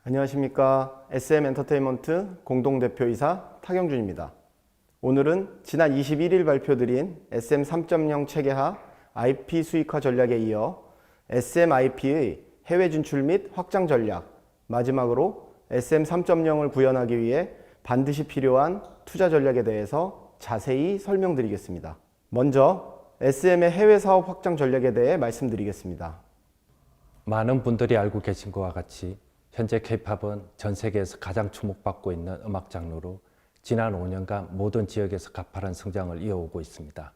안녕하십니까. SM엔터테인먼트 공동대표이사 타경준입니다. 오늘은 지난 21일 발표드린 SM 3.0 체계하 IP 수익화 전략에 이어 SMIP의 해외 진출 및 확장 전략, 마지막으로 SM 3.0을 구현하기 위해 반드시 필요한 투자 전략에 대해서 자세히 설명드리겠습니다. 먼저 SM의 해외 사업 확장 전략에 대해 말씀드리겠습니다. 많은 분들이 알고 계신 것과 같이 현재 K-팝은 전 세계에서 가장 주목받고 있는 음악 장르로 지난 5년간 모든 지역에서 가파른 성장을 이어오고 있습니다.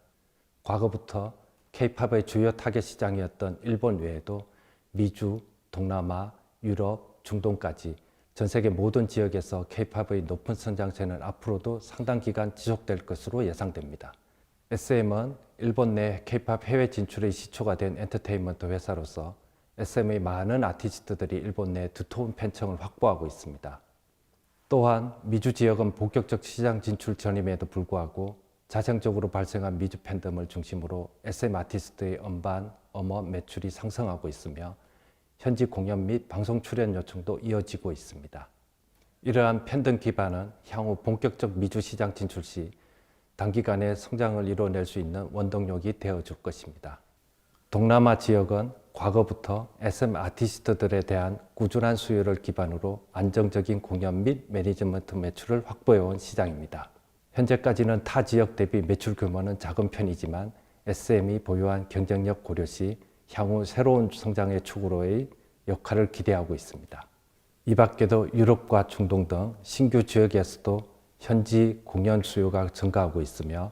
과거부터 K-팝의 주요 타겟 시장이었던 일본 외에도 미주, 동남아, 유럽, 중동까지 전 세계 모든 지역에서 K-팝의 높은 성장세는 앞으로도 상당 기간 지속될 것으로 예상됩니다. SM은 일본 내 K-팝 해외 진출의 시초가 된 엔터테인먼트 회사로서 SM의 많은 아티스트들이 일본 내 두터운 팬층을 확보하고 있습니다. 또한 미주 지역은 본격적 시장 진출 전임에도 불구하고 자생적으로 발생한 미주 팬덤을 중심으로 SM 아티스트의 음반, 음원 매출이 상승하고 있으며 현지 공연 및 방송 출연 요청도 이어지고 있습니다. 이러한 팬덤 기반은 향후 본격적 미주 시장 진출 시 단기간에 성장을 이뤄낼 수 있는 원동력이 되어줄 것입니다. 동남아 지역은 과거부터 SM 아티스트들에 대한 꾸준한 수요를 기반으로 안정적인 공연 및 매니지먼트 매출을 확보해온 시장입니다. 현재까지는 타 지역 대비 매출 규모는 작은 편이지만 SM이 보유한 경쟁력 고려 시 향후 새로운 성장의 축으로의 역할을 기대하고 있습니다. 이 밖에도 유럽과 중동 등 신규 지역에서도 현지 공연 수요가 증가하고 있으며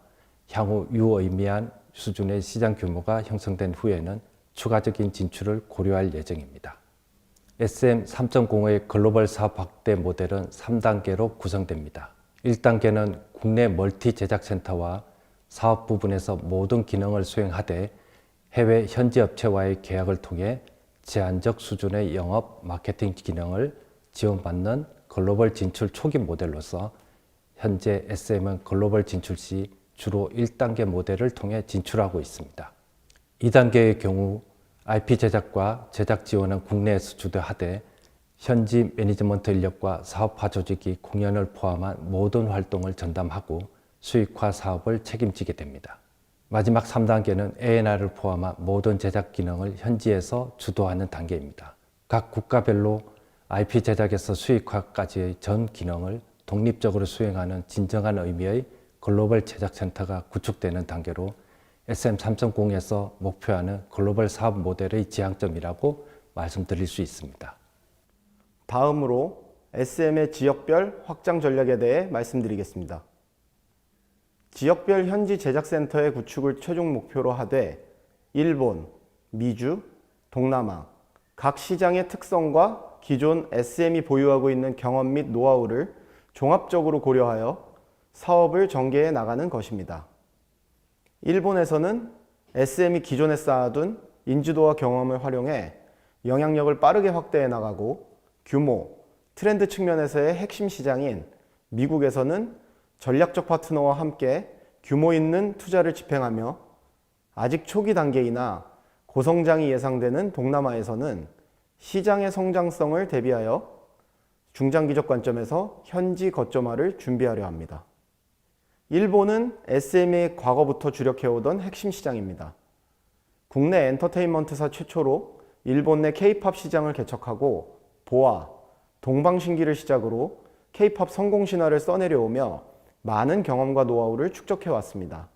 향후 유의미한 수준의 시장 규모가 형성된 후에는 추가적인 진출을 고려할 예정입니다. SM 3.0의 글로벌 사업 확대 모델은 3단계로 구성됩니다. 1단계는 국내 멀티 제작센터와 사업 부분에서 모든 기능을 수행하되 해외 현지 업체와의 계약을 통해 제한적 수준의 영업, 마케팅 기능을 지원받는 글로벌 진출 초기 모델로서 현재 SM은 글로벌 진출 시 주로 1단계 모델을 통해 진출하고 있습니다. 2단계의 경우 IP 제작과 제작 지원은 국내에서 주도하되 현지 매니지먼트 인력과 사업화 조직이 공연을 포함한 모든 활동을 전담하고 수익화 사업을 책임지게 됩니다. 마지막 3단계는 A&R을 포함한 모든 제작 기능을 현지에서 주도하는 단계입니다. 각 국가별로 IP 제작에서 수익화까지의 전 기능을 독립적으로 수행하는 진정한 의미의 글로벌 제작센터가 구축되는 단계로 SM 3.0에서 목표하는 글로벌 사업 모델의 지향점이라고 말씀드릴 수 있습니다. 다음으로 SM의 지역별 확장 전략에 대해 말씀드리겠습니다. 지역별 현지 제작센터의 구축을 최종 목표로 하되 일본, 미주, 동남아 각 시장의 특성과 기존 SM이 보유하고 있는 경험 및 노하우를 종합적으로 고려하여 사업을 전개해 나가는 것입니다. 일본에서는 SM이 기존에 쌓아둔 인지도와 경험을 활용해 영향력을 빠르게 확대해 나가고 규모, 트렌드 측면에서의 핵심 시장인 미국에서는 전략적 파트너와 함께 규모 있는 투자를 집행하며 아직 초기 단계이나 고성장이 예상되는 동남아에서는 시장의 성장성을 대비하여 중장기적 관점에서 현지 거점화를 준비하려 합니다. 일본은 SM이 과거부터 주력해오던 핵심 시장입니다. 국내 엔터테인먼트사 최초로 일본 내 K-팝 시장을 개척하고 보아, 동방신기를 시작으로 K-팝 성공 신화를 써내려오며 많은 경험과 노하우를 축적해왔습니다.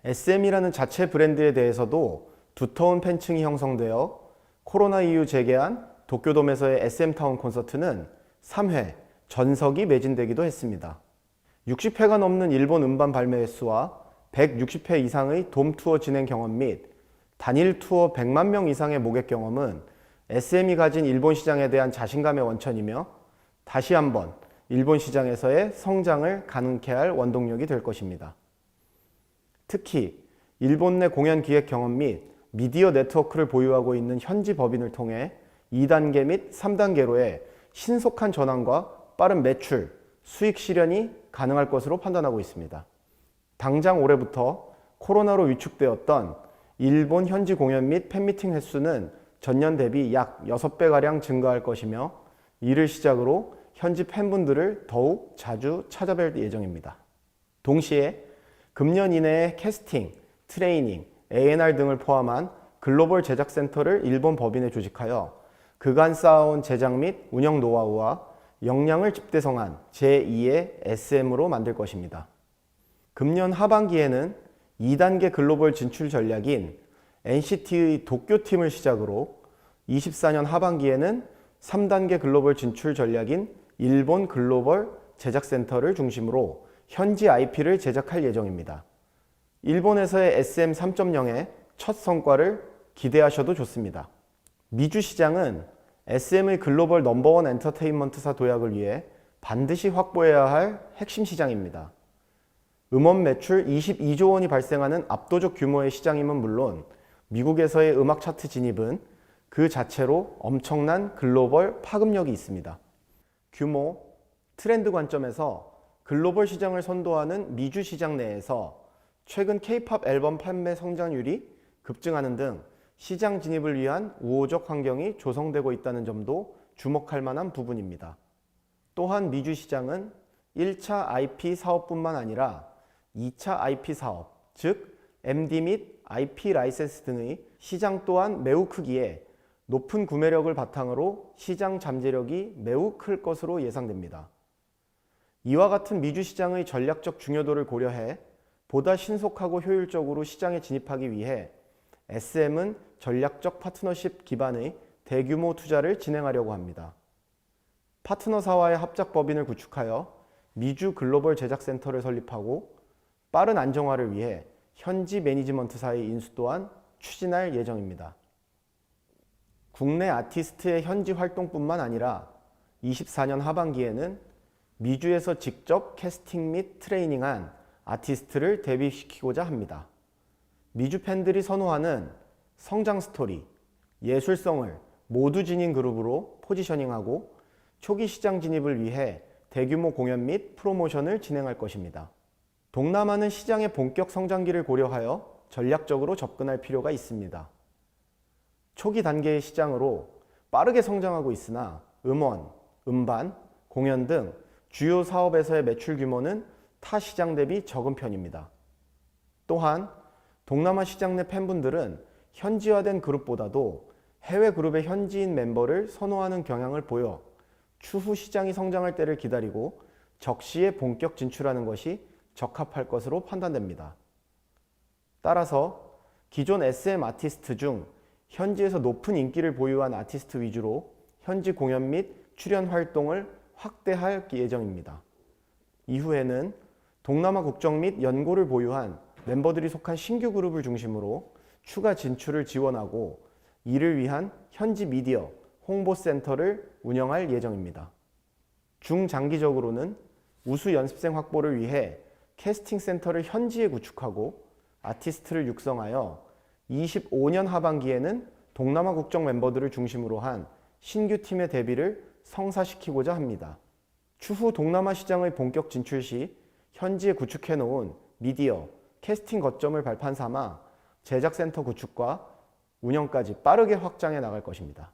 SM이라는 자체 브랜드에 대해서도 두터운 팬층이 형성되어 코로나 이후 재개한 도쿄돔에서의 SM타운 콘서트는 3회 전석이 매진되기도 했습니다. 60회가 넘는 일본 음반 발매 횟수와 160회 이상의 돔 투어 진행 경험 및 단일 투어 100만 명 이상의 모객 경험은 SM이 가진 일본 시장에 대한 자신감의 원천이며 다시 한번 일본 시장에서의 성장을 가능케 할 원동력이 될 것입니다. 특히 일본 내 공연 기획 경험 및 미디어 네트워크를 보유하고 있는 현지 법인을 통해 2단계 및 3단계로의 신속한 전환과 빠른 매출, 수익 실현이 가능할 것으로 판단하고 있습니다. 당장 올해부터 코로나로 위축되었던 일본 현지 공연 및 팬미팅 횟수는 전년 대비 약 6배가량 증가할 것이며 이를 시작으로 현지 팬분들을 더욱 자주 찾아뵐 예정입니다. 동시에 금년 이내에 캐스팅, 트레이닝, A&R 등을 포함한 글로벌 제작센터를 일본 법인에 조직하여 그간 쌓아온 제작 및 운영 노하우와 역량을 집대성한 제2의 SM으로 만들 것입니다. 금년 하반기에는 2단계 글로벌 진출 전략인 NCT의 도쿄팀을 시작으로 24년 하반기에는 3단계 글로벌 진출 전략인 일본 글로벌 제작센터를 중심으로 현지 IP를 제작할 예정입니다. 일본에서의 SM 3.0의 첫 성과를 기대하셔도 좋습니다. 미주 시장은 SM의 글로벌 넘버원 엔터테인먼트사 도약을 위해 반드시 확보해야 할 핵심 시장입니다. 음원 매출 22조 원이 발생하는 압도적 규모의 시장임은 물론 미국에서의 음악 차트 진입은 그 자체로 엄청난 글로벌 파급력이 있습니다. 규모, 트렌드 관점에서 글로벌 시장을 선도하는 미주 시장 내에서 최근 K-팝 앨범 판매 성장률이 급증하는 등 시장 진입을 위한 우호적 환경이 조성되고 있다는 점도 주목할 만한 부분입니다. 또한 미주 시장은 1차 IP 사업뿐만 아니라 2차 IP 사업, 즉 MD 및 IP 라이센스 등의 시장 또한 매우 크기에 높은 구매력을 바탕으로 시장 잠재력이 매우 클 것으로 예상됩니다. 이와 같은 미주 시장의 전략적 중요도를 고려해 보다 신속하고 효율적으로 시장에 진입하기 위해 SM은 전략적 파트너십 기반의 대규모 투자를 진행하려고 합니다. 파트너사와의 합작 법인을 구축하여 미주 글로벌 제작센터를 설립하고 빠른 안정화를 위해 현지 매니지먼트사의 인수 또한 추진할 예정입니다. 국내 아티스트의 현지 활동뿐만 아니라 24년 하반기에는 미주에서 직접 캐스팅 및 트레이닝한 아티스트를 데뷔시키고자 합니다. 미주 팬들이 선호하는 성장 스토리, 예술성을 모두 지닌 그룹으로 포지셔닝하고 초기 시장 진입을 위해 대규모 공연 및 프로모션을 진행할 것입니다. 동남아는 시장의 본격 성장기를 고려하여 전략적으로 접근할 필요가 있습니다. 초기 단계의 시장으로 빠르게 성장하고 있으나 음원, 음반, 공연 등 주요 사업에서의 매출 규모는 타 시장 대비 적은 편입니다. 또한 동남아 시장 내 팬분들은 현지화된 그룹보다도 해외 그룹의 현지인 멤버를 선호하는 경향을 보여 추후 시장이 성장할 때를 기다리고 적시에 본격 진출하는 것이 적합할 것으로 판단됩니다. 따라서 기존 SM 아티스트 중 현지에서 높은 인기를 보유한 아티스트 위주로 현지 공연 및 출연 활동을 확대할 예정입니다. 이후에는 동남아 국적 및 연고를 보유한 멤버들이 속한 신규 그룹을 중심으로 추가 진출을 지원하고 이를 위한 현지 미디어, 홍보센터를 운영할 예정입니다. 중장기적으로는 우수 연습생 확보를 위해 캐스팅 센터를 현지에 구축하고 아티스트를 육성하여 25년 하반기에는 동남아 국적 멤버들을 중심으로 한 신규 팀의 데뷔를 성사시키고자 합니다. 추후 동남아 시장의 본격 진출 시 현지에 구축해 놓은 미디어, 캐스팅 거점을 발판 삼아 제작센터 구축과 운영까지 빠르게 확장해 나갈 것입니다.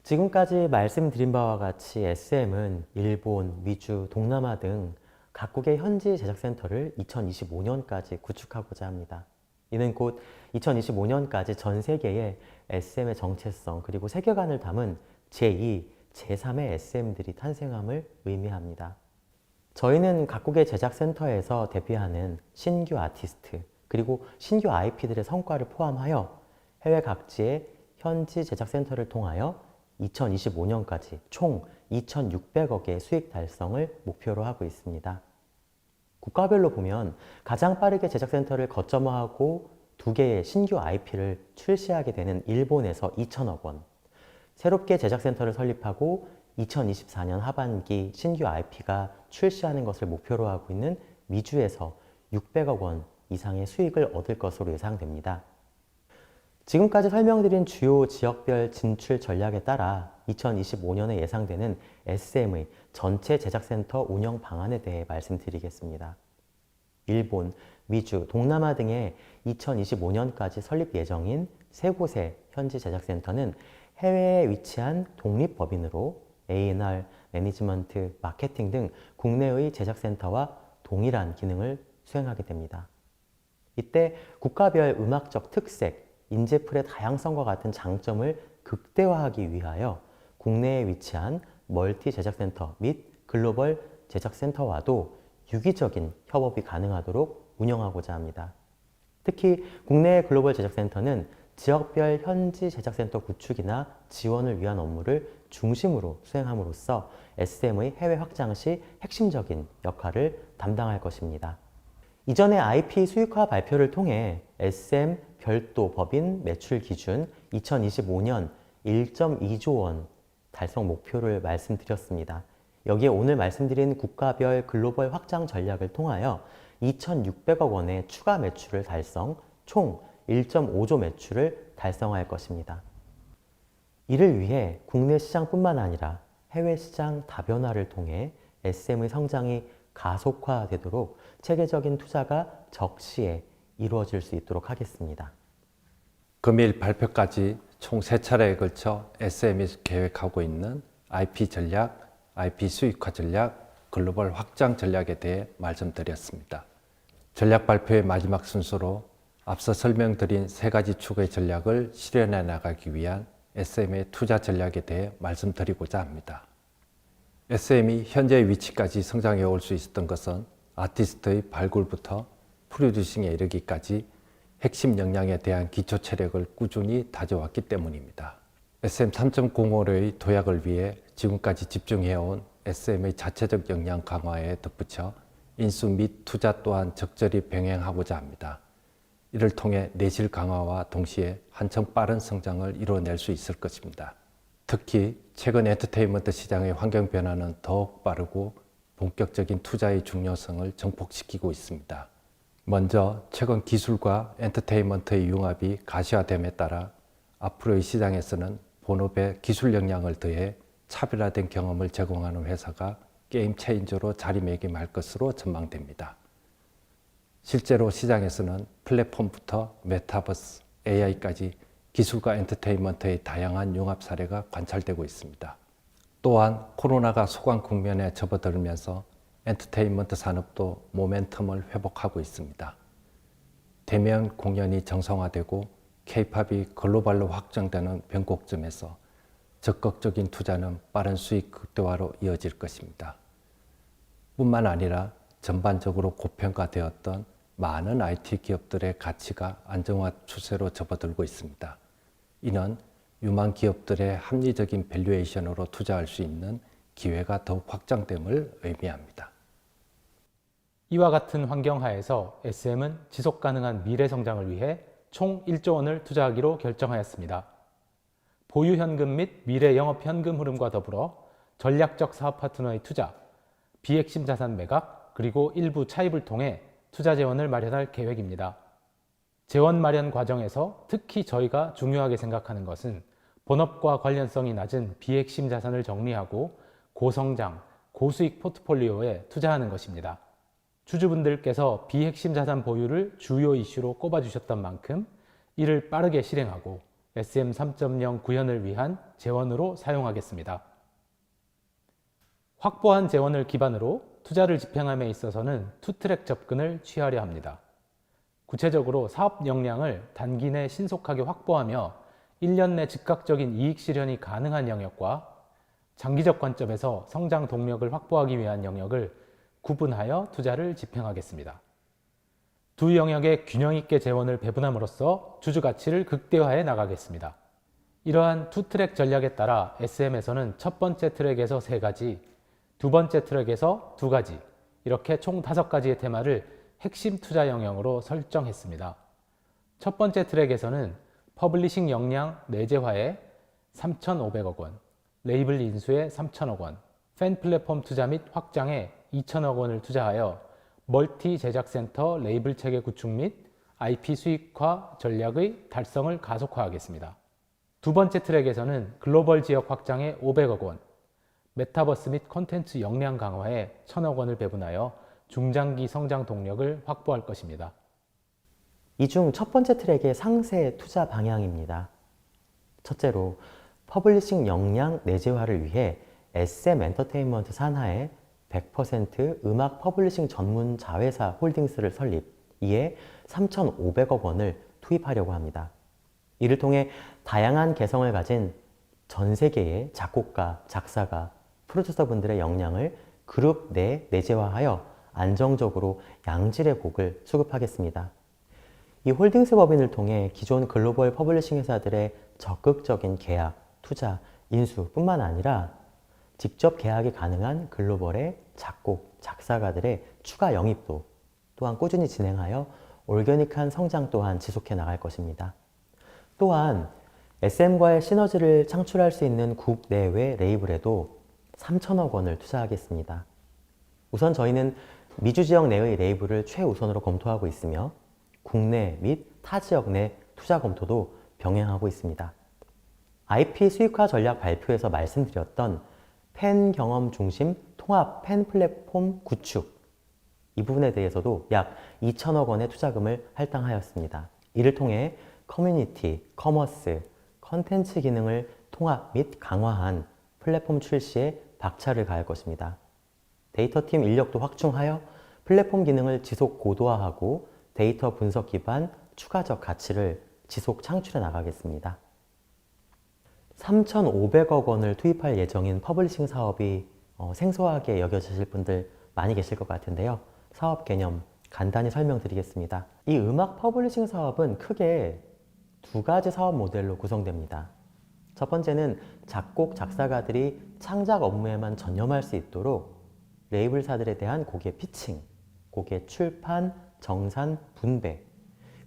지금까지 말씀드린 바와 같이 SM은 일본, 미주, 동남아 등 각국의 현지 제작센터를 2025년까지 구축하고자 합니다. 이는 곧 2025년까지 전 세계에 SM의 정체성 그리고 세계관을 담은 제2, 제3의 SM들이 탄생함을 의미합니다. 저희는 각국의 제작센터에서 데뷔하는 신규 아티스트 그리고 신규 IP들의 성과를 포함하여 해외 각지의 현지 제작센터를 통하여 2025년까지 총 2,600억의 수익 달성을 목표로 하고 있습니다. 국가별로 보면 가장 빠르게 제작센터를 거점화하고 2개의 신규 IP를 출시하게 되는 일본에서 2,000억 원, 새롭게 제작센터를 설립하고 2024년 하반기 신규 IP가 출시하는 것을 목표로 하고 있는 미주에서 600억 원 이상의 수익을 얻을 것으로 예상됩니다. 지금까지 설명드린 주요 지역별 진출 전략에 따라 2025년에 예상되는 SM의 전체 제작센터 운영 방안에 대해 말씀드리겠습니다. 일본, 미주, 동남아 등의 2025년까지 설립 예정인 3곳의 현지 제작센터는 해외에 위치한 독립법인으로 A&R, 매니지먼트, 마케팅 등 국내의 제작센터와 동일한 기능을 수행하게 됩니다. 이때 국가별 음악적 특색, 인재풀의 다양성과 같은 장점을 극대화하기 위하여 국내에 위치한 멀티 제작센터 및 글로벌 제작센터와도 유기적인 협업이 가능하도록 운영하고자 합니다. 특히 국내의 글로벌 제작센터는 지역별 현지 제작센터 구축이나 지원을 위한 업무를 중심으로 수행함으로써 SM의 해외 확장 시 핵심적인 역할을 담당할 것입니다. 이전에 IP 수익화 발표를 통해 SM 별도 법인 매출 기준 2025년 1.2조 원 달성 목표를 말씀드렸습니다. 여기에 오늘 말씀드린 국가별 글로벌 확장 전략을 통하여 2,600억 원의 추가 매출을 달성, 총 1.5조 매출을 달성할 것입니다. 이를 위해 국내 시장뿐만 아니라 해외 시장 다변화를 통해 SM의 성장이 가속화되도록 체계적인 투자가 적시에 이루어질 수 있도록 하겠습니다. 금일 발표까지 총 3차례에 걸쳐 SM이 계획하고 있는 IP 전략, IP 수익화 전략, 글로벌 확장 전략에 대해 말씀드렸습니다. 전략 발표의 마지막 순서로 앞서 설명드린 3가지 축의 전략을 실현해 나가기 위한 SM의 투자 전략에 대해 말씀드리고자 합니다. SM이 현재의 위치까지 성장해 올 수 있었던 것은 아티스트의 발굴부터 프로듀싱에 이르기까지 핵심 역량에 대한 기초 체력을 꾸준히 다져왔기 때문입니다. SM 3.0의 도약을 위해 지금까지 집중해온 SM의 자체적 역량 강화에 덧붙여 인수 및 투자 또한 적절히 병행하고자 합니다. 이를 통해 내실 강화와 동시에 한층 빠른 성장을 이뤄낼 수 있을 것입니다. 특히 최근 엔터테인먼트 시장의 환경 변화는 더욱 빠르고 본격적인 투자의 중요성을 증폭시키고 있습니다. 먼저 최근 기술과 엔터테인먼트의 융합이 가시화됨에 따라 앞으로의 시장에서는 본업에 기술 역량을 더해 차별화된 경험을 제공하는 회사가 게임 체인저로 자리매김할 것으로 전망됩니다. 실제로 시장에서는 플랫폼부터 메타버스, AI까지 기술과 엔터테인먼트의 다양한 융합 사례가 관찰되고 있습니다. 또한 코로나가 소강 국면에 접어들면서 엔터테인먼트 산업도 모멘텀을 회복하고 있습니다. 대면 공연이 정상화되고 K-팝이 글로벌로 확장되는 변곡점에서 적극적인 투자는 빠른 수익 극대화로 이어질 것입니다. 뿐만 아니라 전반적으로 고평가되었던 많은 IT 기업들의 가치가 안정화 추세로 접어들고 있습니다. 이는 유망 기업들의 합리적인 밸류에이션으로 투자할 수 있는 기회가 더욱 확장됨을 의미합니다. 이와 같은 환경 하에서 SM은 지속 가능한 미래 성장을 위해 총 1조 원을 투자하기로 결정하였습니다. 보유 현금 및 미래 영업 현금 흐름과 더불어 전략적 사업 파트너의 투자, 비핵심 자산 매각, 그리고 일부 차입을 통해 투자 재원을 마련할 계획입니다. 재원 마련 과정에서 특히 저희가 중요하게 생각하는 것은 본업과 관련성이 낮은 비핵심 자산을 정리하고 고성장, 고수익 포트폴리오에 투자하는 것입니다. 주주분들께서 비핵심 자산 보유를 주요 이슈로 꼽아주셨던 만큼 이를 빠르게 실행하고 SM 3.0 구현을 위한 재원으로 사용하겠습니다. 확보한 재원을 기반으로 투자를 집행함에 있어서는 투트랙 접근을 취하려 합니다. 구체적으로 사업 역량을 단기 내 신속하게 확보하며 1년 내 즉각적인 이익 실현이 가능한 영역과 장기적 관점에서 성장 동력을 확보하기 위한 영역을 구분하여 투자를 집행하겠습니다. 두 영역에 균형 있게 재원을 배분함으로써 주주 가치를 극대화해 나가겠습니다. 이러한 투트랙 전략에 따라 SM에서는 첫 번째 트랙에서 3가지, 두 번째 트랙에서 2가지, 이렇게 총 5가지의 테마를 핵심 투자 영역으로 설정했습니다. 첫 번째 트랙에서는 퍼블리싱 역량 내재화에 3,500억 원, 레이블 인수에 3,000억 원, 팬 플랫폼 투자 및 확장에 2,000억 원을 투자하여 멀티 제작센터 레이블 체계 구축 및 IP 수익화 전략의 달성을 가속화하겠습니다. 두 번째 트랙에서는 글로벌 지역 확장에 500억 원, 메타버스 및 콘텐츠 역량 강화에 1,000억 원을 배분하여 중장기 성장 동력을 확보할 것입니다. 이 중 첫 번째 트랙의 상세 투자 방향입니다. 첫째로 퍼블리싱 역량 내재화를 위해 SM 엔터테인먼트 산하에 100% 음악 퍼블리싱 전문 자회사 홀딩스를 설립, 이에 3,500억 원을 투입하려고 합니다. 이를 통해 다양한 개성을 가진 전 세계의 작곡가, 작사가, 프로듀서분들의 역량을 그룹 내 내재화하여 안정적으로 양질의 곡을 수급하겠습니다. 이 홀딩스 법인을 통해 기존 글로벌 퍼블리싱 회사들의 적극적인 계약, 투자, 인수뿐만 아니라 직접 계약이 가능한 글로벌의 작곡, 작사가들의 추가 영입도 또한 꾸준히 진행하여 올게닉한 성장 또한 지속해 나갈 것입니다. 또한 SM과의 시너지를 창출할 수 있는 국내외 레이블에도 3천억 원을 투자하겠습니다. 우선 저희는 미주 지역 내의 레이블을 최우선으로 검토하고 있으며 국내 및 타 지역 내 투자 검토도 병행하고 있습니다. IP 수익화 전략 발표에서 말씀드렸던 팬 경험 중심 통합 팬 플랫폼 구축, 이 부분에 대해서도 약 2천억 원의 투자금을 할당하였습니다. 이를 통해 커뮤니티, 커머스, 컨텐츠 기능을 통합 및 강화한 플랫폼 출시에 박차를 가할 것입니다. 데이터팀 인력도 확충하여 플랫폼 기능을 지속 고도화하고 데이터 분석 기반 추가적 가치를 지속 창출해 나가겠습니다. 3,500억 원을 투입할 예정인 퍼블리싱 사업이 생소하게 여겨지실 분들 많이 계실 것 같은데요. 사업 개념 간단히 설명드리겠습니다. 이 음악 퍼블리싱 사업은 크게 두 가지 사업 모델로 구성됩니다. 첫 번째는 작곡, 작사가들이 창작 업무에만 전념할 수 있도록 레이블사들에 대한 곡의 피칭, 곡의 출판, 정산, 분배,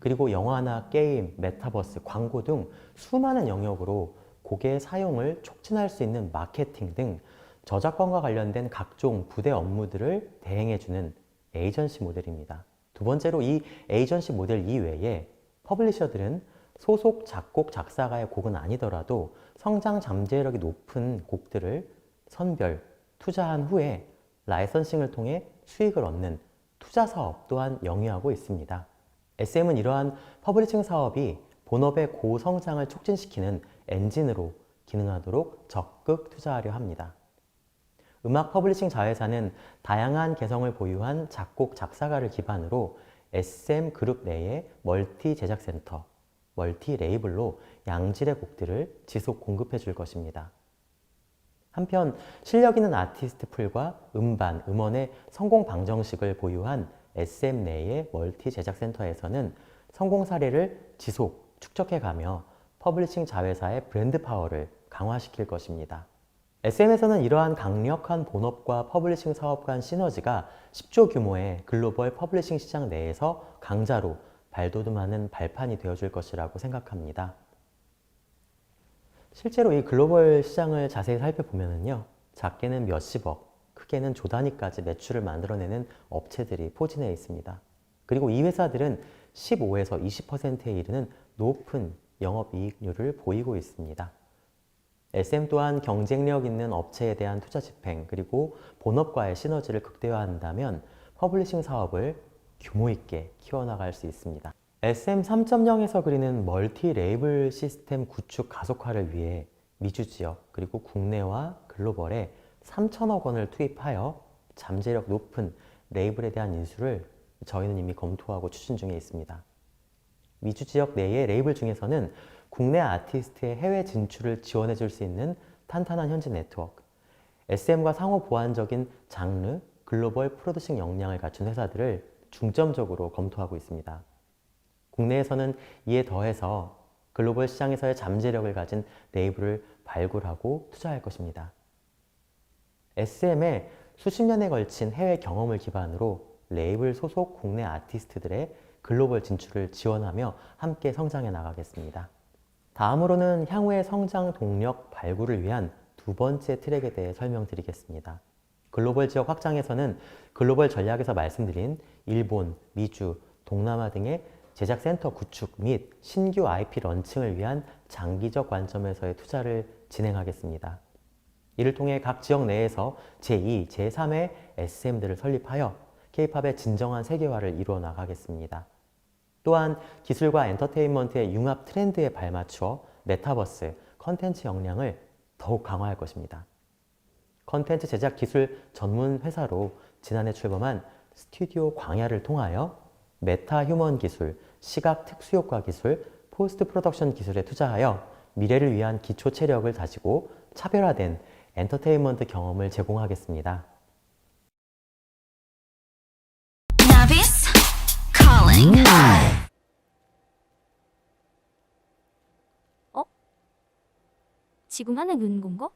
그리고 영화나 게임, 메타버스, 광고 등 수많은 영역으로 곡의 사용을 촉진할 수 있는 마케팅 등 저작권과 관련된 각종 부대 업무들을 대행해주는 에이전시 모델입니다. 두 번째로 이 에이전시 모델 이외에 퍼블리셔들은 소속 작곡, 작사가의 곡은 아니더라도 성장 잠재력이 높은 곡들을 선별, 투자한 후에 라이선싱을 통해 수익을 얻는 투자 사업 또한 영위하고 있습니다. SM은 이러한 퍼블리싱 사업이 본업의 고성장을 촉진시키는 엔진으로 기능하도록 적극 투자하려 합니다. 음악 퍼블리싱 자회사는 다양한 개성을 보유한 작곡, 작사가를 기반으로 SM 그룹 내에 멀티 제작센터, 멀티 레이블로 양질의 곡들을 지속 공급해 줄 것입니다. 한편 실력 있는 아티스트 풀과 음반, 음원의 성공 방정식을 보유한 SM 내의 멀티 제작센터에서는 성공 사례를 지속 축적해가며 퍼블리싱 자회사의 브랜드 파워를 강화시킬 것입니다. SM에서는 이러한 강력한 본업과 퍼블리싱 사업 간 시너지가 10조 규모의 글로벌 퍼블리싱 시장 내에서 강자로 발돋움하는 발판이 되어줄 것이라고 생각합니다. 실제로 이 글로벌 시장을 자세히 살펴보면요, 작게는 몇십억, 크게는 조 단위까지 매출을 만들어내는 업체들이 포진해 있습니다. 그리고 이 회사들은 15에서 20%에 이르는 높은 영업이익률을 보이고 있습니다. SM 또한 경쟁력 있는 업체에 대한 투자 집행, 그리고 본업과의 시너지를 극대화한다면 퍼블리싱 사업을 규모 있게 키워나갈 수 있습니다. SM 3.0에서 그리는 멀티 레이블 시스템 구축 가속화를 위해 미주 지역 그리고 국내와 글로벌에 3천억 원을 투입하여 잠재력 높은 레이블에 대한 인수를 저희는 이미 검토하고 추진 중에 있습니다. 미주 지역 내의 레이블 중에서는 국내 아티스트의 해외 진출을 지원해 줄 수 있는 탄탄한 현지 네트워크, SM과 상호 보완적인 장르, 글로벌 프로듀싱 역량을 갖춘 회사들을 중점적으로 검토하고 있습니다. 국내에서는 이에 더해서 글로벌 시장에서의 잠재력을 가진 레이블을 발굴하고 투자할 것입니다. SM의 수십 년에 걸친 해외 경험을 기반으로 레이블 소속 국내 아티스트들의 글로벌 진출을 지원하며 함께 성장해 나가겠습니다. 다음으로는 향후의 성장 동력 발굴을 위한 두 번째 트랙에 대해 설명드리겠습니다. 글로벌 지역 확장에서는 글로벌 전략에서 말씀드린 일본, 미주, 동남아 등의 제작센터 구축 및 신규 IP 런칭을 위한 장기적 관점에서의 투자를 진행하겠습니다. 이를 통해 각 지역 내에서 제2, 제3의 SM들을 설립하여 K-팝의 진정한 세계화를 이루어 나가겠습니다. 또한 기술과 엔터테인먼트의 융합 트렌드에 발맞추어 메타버스, 컨텐츠 역량을 더욱 강화할 것입니다. 컨텐츠 제작 기술 전문 회사로 지난해 출범한 스튜디오 광야를 통하여 메타 휴먼 기술, 시각 특수효과 기술, 포스트 프로덕션 기술에 투자하여 미래를 위한 기초 체력을 다지고 차별화된 엔터테인먼트 경험을 제공하겠습니다. Navis calling. 지금 하는 은곤가?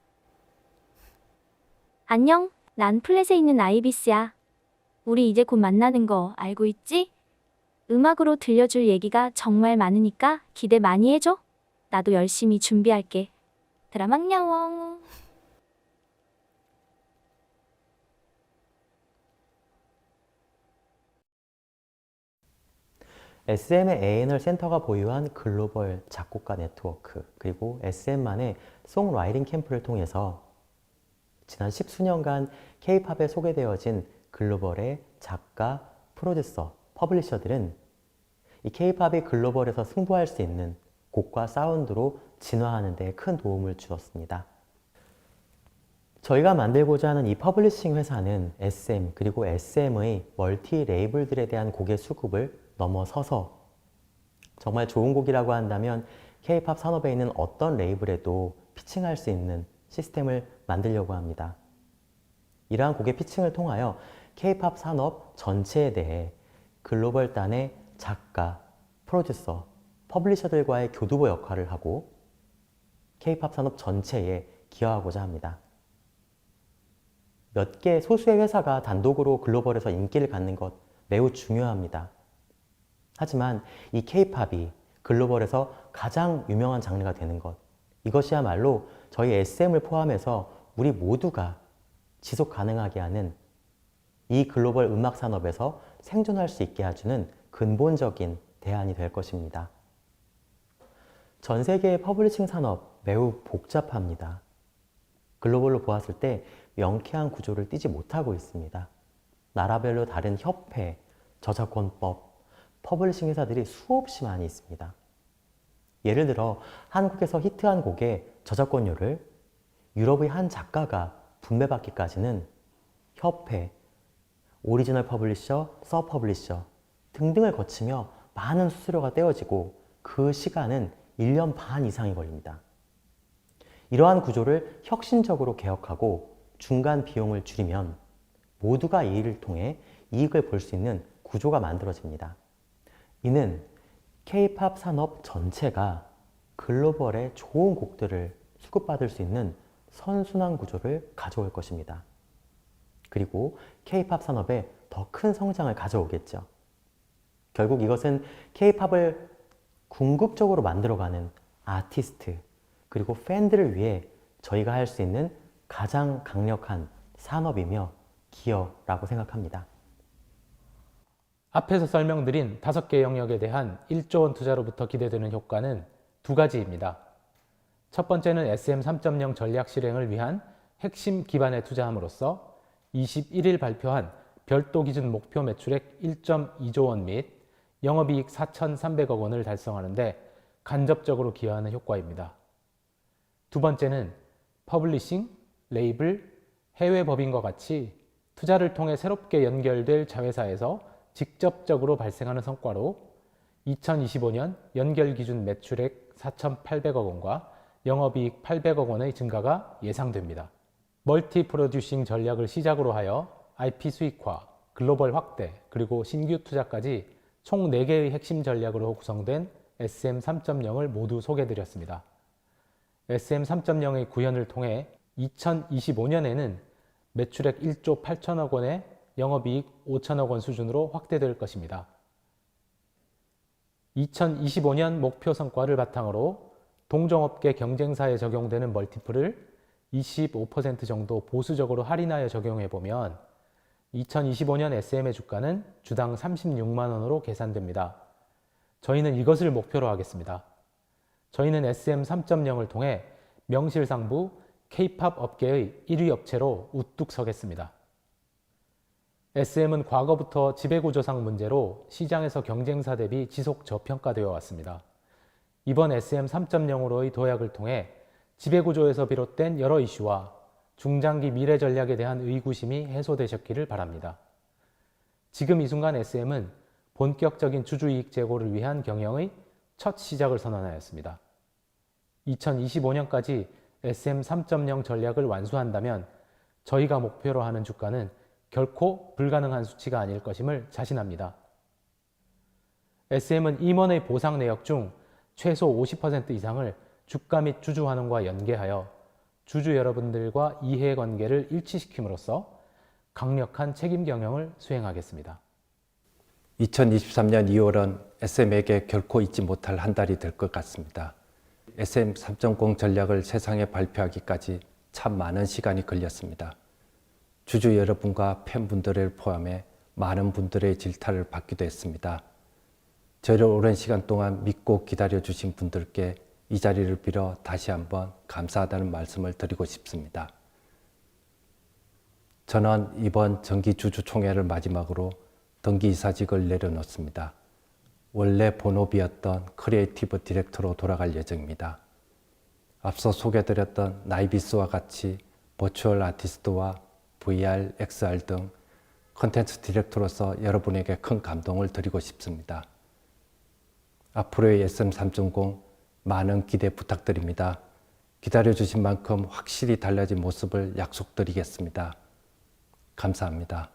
안녕, 난 플랫에 있는 아이비스야. 우리 이제 곧 만나는 거 알고 있지? 음악으로 들려줄 얘기가 정말 많으니까 기대 많이 해줘. 나도 열심히 준비할게. 드라망냐옹. SM의 A&R 센터가 보유한 글로벌 작곡가 네트워크, 그리고 SM만의 송라이팅 캠프를 통해서 지난 10수년간 K-팝에 소개되어진 글로벌의 작가, 프로듀서, 퍼블리셔들은 이 K-팝이 글로벌에서 승부할 수 있는 곡과 사운드로 진화하는 데 큰 도움을 주었습니다. 저희가 만들고자 하는 이 퍼블리싱 회사는 SM 그리고 SM의 멀티 레이블들에 대한 곡의 수급을 넘어서서 정말 좋은 곡이라고 한다면 K-팝 산업에 있는 어떤 레이블에도 피칭할 수 있는 시스템을 만들려고 합니다. 이러한 곡의 피칭을 통하여 K-팝 산업 전체에 대해 글로벌단의 작가, 프로듀서, 퍼블리셔들과의 교두보 역할을 하고 K-팝 산업 전체에 기여하고자 합니다. 몇 개 소수의 회사가 단독으로 글로벌에서 인기를 갖는 것 매우 중요합니다. 하지만 이 K-팝이 글로벌에서 가장 유명한 장르가 되는 것, 이것이야말로 저희 SM을 포함해서 우리 모두가 지속 가능하게 하는 이 글로벌 음악 산업에서 생존할 수 있게 해주는 근본적인 대안이 될 것입니다. 전 세계의 퍼블리싱 산업 매우 복잡합니다. 글로벌로 보았을 때 명쾌한 구조를 띠지 못하고 있습니다. 나라별로 다른 협회, 저작권법, 퍼블리싱 회사들이 수없이 많이 있습니다. 예를 들어 한국에서 히트한 곡의 저작권료를 유럽의 한 작가가 분배받기까지는 협회, 오리지널 퍼블리셔, 서퍼블리셔 등등을 거치며 많은 수수료가 떼어지고 그 시간은 1년 반 이상이 걸립니다. 이러한 구조를 혁신적으로 개혁하고 중간 비용을 줄이면 모두가 이 일을 통해 이익을 볼 수 있는 구조가 만들어집니다. 이는 K-팝 산업 전체가 글로벌의 좋은 곡들을 수급받을 수 있는 선순환 구조를 가져올 것입니다. 그리고 K-팝 산업에 더 큰 성장을 가져오겠죠. 결국 이것은 K-팝을 궁극적으로 만들어가는 아티스트 그리고 팬들을 위해 저희가 할 수 있는 가장 강력한 산업이며 기여라고 생각합니다. 앞에서 설명드린 5개 영역에 대한 1조 원 투자로부터 기대되는 효과는 2가지입니다. 첫 번째는 SM 3.0 전략 실행을 위한 핵심 기반에 투자함으로써 21일 발표한 별도 기준 목표 매출액 1.2조 원 및 영업이익 4,300억 원을 달성하는 데 간접적으로 기여하는 효과입니다. 두 번째는 퍼블리싱, 레이블, 해외 법인과 같이 투자를 통해 새롭게 연결될 자회사에서 직접적으로 발생하는 성과로 2025년 연결 기준 매출액 4,800억 원과 영업이익 800억 원의 증가가 예상됩니다. 멀티 프로듀싱 전략을 시작으로 하여 IP 수익화, 글로벌 확대, 그리고 신규 투자까지 총 4개의 핵심 전략으로 구성된 SM 3.0을 모두 소개해드렸습니다. SM 3.0의 구현을 통해 2025년에는 매출액 1조 8천억 원에 영업이익 5천억 원 수준으로 확대될 것입니다. 2025년 목표 성과를 바탕으로 동종업계 경쟁사에 적용되는 멀티플을 25% 정도 보수적으로 할인하여 적용해보면 2025년 SM의 주가는 주당 36만 원으로 계산됩니다. 저희는 이것을 목표로 하겠습니다. 저희는 SM 3.0을 통해 명실상부 K-팝 업계의 1위 업체로 우뚝 서겠습니다. SM은 과거부터 지배구조상 문제로 시장에서 경쟁사 대비 지속 저평가되어 왔습니다. 이번 SM 3.0으로의 도약을 통해 지배구조에서 비롯된 여러 이슈와 중장기 미래 전략에 대한 의구심이 해소되셨기를 바랍니다. 지금 이 순간 SM은 본격적인 주주이익 제고를 위한 경영의 첫 시작을 선언하였습니다. 2025년까지 SM 3.0 전략을 완수한다면 저희가 목표로 하는 주가는 결코 불가능한 수치가 아닐 것임을 자신합니다. SM은 임원의 보상 내역 중 최소 50% 이상을 주가 및 주주 환원과 연계하여 주주 여러분들과 이해관계를 일치시킴으로써 강력한 책임 경영을 수행하겠습니다. 2023년 2월은 SM에게 결코 잊지 못할 한 달이 될 것 같습니다. SM 3.0 전략을 세상에 발표하기까지 참 많은 시간이 걸렸습니다. 주주 여러분과 팬분들을 포함해 많은 분들의 질타를 받기도 했습니다. 저를 오랜 시간 동안 믿고 기다려주신 분들께 이 자리를 빌어 다시 한번 감사하다는 말씀을 드리고 싶습니다. 저는 이번 정기주주총회를 마지막으로 등기이사직을 내려놓습니다. 원래 본업이었던 크리에이티브 디렉터로 돌아갈 예정입니다. 앞서 소개드렸던 나이비스와 같이 버추얼 아티스트와 VR, XR 등 콘텐츠 디렉터로서 여러분에게 큰 감동을 드리고 싶습니다. 앞으로의 SM 3.0 많은 기대 부탁드립니다. 기다려주신 만큼 확실히 달라진 모습을 약속드리겠습니다. 감사합니다.